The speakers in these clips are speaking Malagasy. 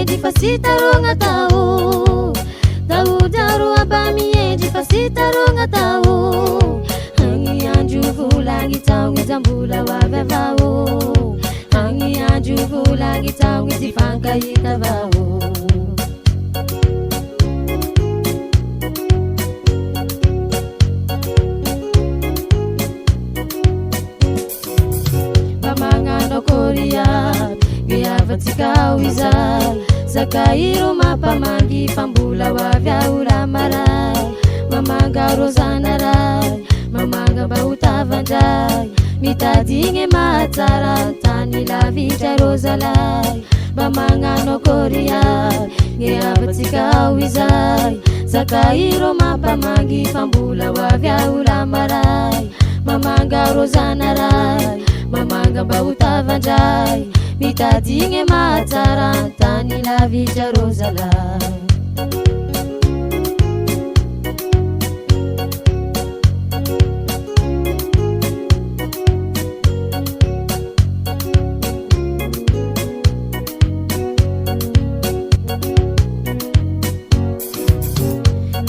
miendry fa sy tarogna tao daodaro aba miendry fa sy tarogna tao agny andro volagny taogny zambola hoavy avao agny andro volagny taogny tsy fankahita avao Miavatsika izay zakairo mampamangy fambola hoavy aola maray mamanga rozana ray mamanga mba ho tavandray mitadigny mahatsara tany lavitra rozalay mba magnano koria miavatsika izay zakairo mampamangy fambola hoavy aola maray mamanga rozana ray mamanga mba ho tavandray mitadigny mahatsara tany lavitra rozalay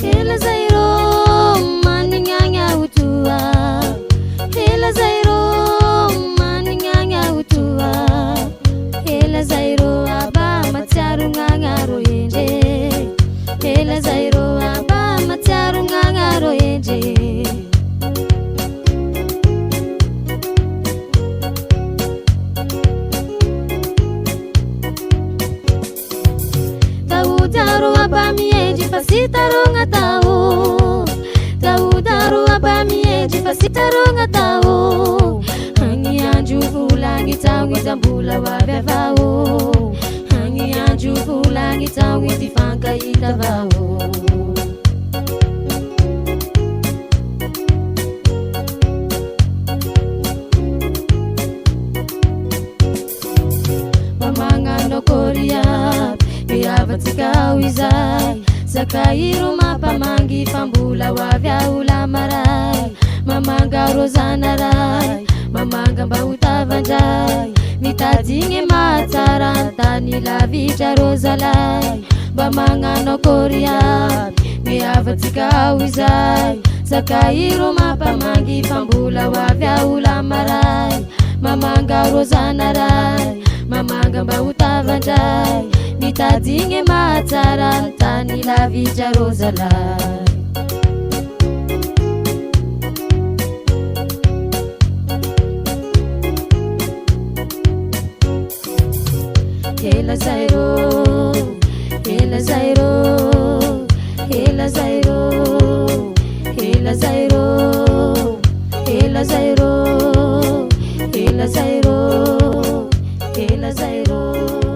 hela zairo manignagna utua hela zairo manignagna utua hela zairo aba matsiaro gnagaro endre hela zairo aba matsiaro gnagaro endre daudaro aba miendry fa sy tarogna tao daudaro aba miendry fa sy tarogna tao agny andro volagny taogny zambola hoavy avao agny andro volagny taogny ty fankahita avao magnano koria miavatsika izay zakairo mampamangy fambola hoavy aola maray mamanga rozana ray mamanga mba ho tavandray mitadigny mahatsara tany lavitra rozalay mba magnano koria miavatsika izay zakairo mampamangy fambola hoavy aola maray mamanga rozana ray mamanga mba ho tavandray mitadigny mahatsara tany lavitra rozalay hela zairo hela zairo hela zairo hela zairo hela zairo hela zairo hela zairo